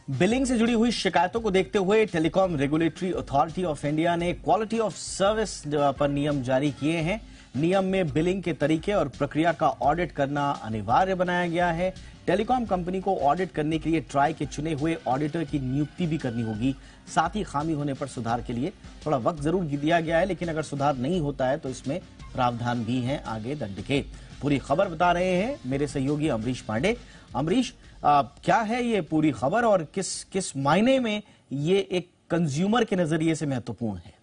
Billing से जुड़ी हुई शिकायतों को देखते हुए telecom regulatory authority of India ने क्वालिटी ऑफ सर्विस पर नियम जारी किए हैं। नियम में बिलिंग के तरीके और प्रक्रिया का ऑडिट करना अनिवार्य बनाया गया है। टेलीकॉम कंपनी को ऑडिट करने के लिए ट्राई के चुने हुए ऑडिटर की नियुक्ति भी करनी होगी। साथ ही खामी होने पर सुधार के लिए थोड़ा वक्त जरूर दिया गया है, लेकिन अगर सुधार नहीं होता है तो इसमें प्रावधान भी हैं आगे दंड के। पूरी खबर बता रहे हैं मेरे सहयोगी अमरीश पांडे। अमरीश, क्या है ये पूरी खबर और किस किस मायने में ये एक कंज्यूमर के नजरिए से महत्वपूर्ण है?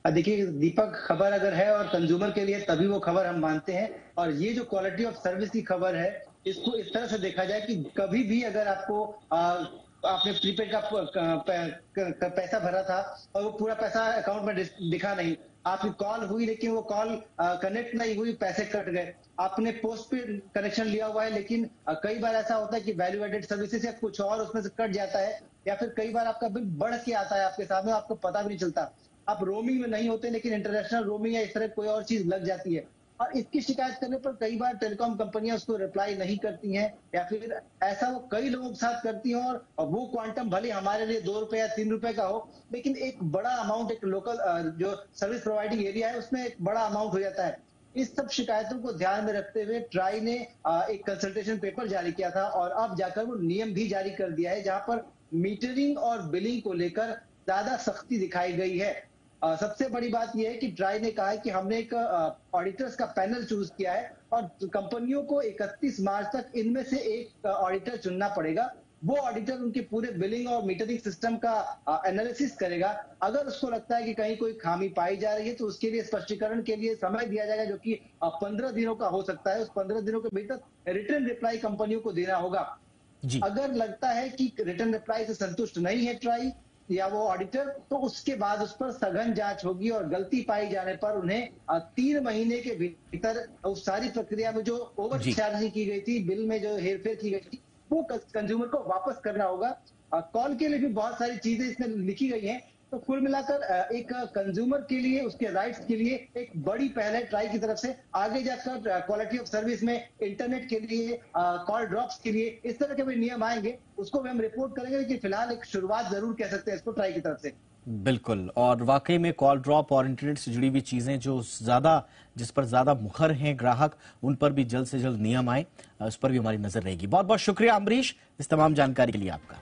देखिए दीपक, खबर अगर है और कंज्यूमर के लिए तभी वो खबर हम मानते हैं। और ये जो क्वालिटी ऑफ सर्विस की खबर है, इसको इस तरह से देखा जाए कि कभी भी अगर आपको आपने प्रीपेड का पैसा भरा था और वो पूरा पैसा अकाउंट में दिखा नहीं, आपकी कॉल हुई लेकिन वो कॉल कनेक्ट नहीं हुई, पैसे कट गए। आपने पोस्ट पेड कनेक्शन लिया हुआ है लेकिन कई बार ऐसा होता है कि वैल्यू एडेड सर्विसेज या कुछ और उसमें से कट जाता है, या फिर कई बार आपका बिल बढ़ के आता है आपके सामने, आपको पता भी नहीं चलता। आप रोमिंग में नहीं होते लेकिन इंटरनेशनल रोमिंग या इस तरह कोई और चीज लग जाती है, और इसकी शिकायत करने पर कई बार टेलीकॉम कंपनियां उसको रिप्लाई नहीं करती हैं, या फिर ऐसा वो कई लोगों के साथ करती हैं और वो क्वांटम भले हमारे लिए 2 रुपए या 3 रुपए का हो, लेकिन एक बड़ा अमाउंट एक लोकल जो सर्विस प्रोवाइडिंग एरिया है उसमें एक बड़ा अमाउंट हो जाता है। इस सब शिकायतों को ध्यान में रखते हुए ट्राई ने एक कंसल्टेशन पेपर जारी किया था और अब जाकर वो नियम भी जारी कर दिया है, जहां पर मीटरिंग और बिलिंग को लेकर ज्यादा सख्ती दिखाई गई है। सबसे बड़ी बात यह है कि ट्राई ने कहा है कि हमने एक ऑडिटर्स का पैनल चूज किया है और कंपनियों को 31 मार्च तक इनमें से एक ऑडिटर चुनना पड़ेगा। वो ऑडिटर उनके पूरे बिलिंग और मीटरिंग सिस्टम का एनालिसिस करेगा। अगर उसको लगता है कि कहीं कोई खामी पाई जा रही है तो उसके लिए स्पष्टीकरण के लिए समय दिया जाएगा, जो कि 15 दिनों का हो सकता है। उस 15 दिनों के भीतर रिटर्न रिप्लाई कंपनियों को देना होगा। अगर लगता है कि रिटर्न रिप्लाई से संतुष्ट नहीं है ट्राई या वो ऑडिटर, तो उसके बाद उस पर सघन जांच होगी और गलती पाई जाने पर उन्हें 3 महीने के भीतर उस सारी प्रक्रिया में जो ओवर चार्जिंग की गई थी, बिल में जो हेरफेर की गई थी, वो कंज्यूमर को वापस करना होगा। कॉल के लिए भी बहुत सारी चीजें इसमें लिखी गई हैं। तो कुल मिलाकर एक कंज्यूमर के लिए, उसके राइट्स के लिए एक बड़ी पहल है ट्राई की तरफ से। आगे जाकर क्वालिटी ऑफ सर्विस में इंटरनेट के लिए, कॉल ड्रॉप्स के लिए इस तरह के भी नियम आएंगे, उसको भी हम रिपोर्ट करेंगे, लेकिन फिलहाल एक शुरुआत जरूर कह सकते हैं इसको ट्राई की तरफ से। बिल्कुल, और वाकई में कॉल ड्रॉप और इंटरनेट से जुड़ी हुई चीजें जिस पर ज्यादा मुखर हैं ग्राहक, उन पर भी जल्द से जल्द नियम आए, उस पर भी हमारी नजर रहेगी। बहुत बहुत शुक्रिया अमरीश इस तमाम जानकारी के लिए आपका।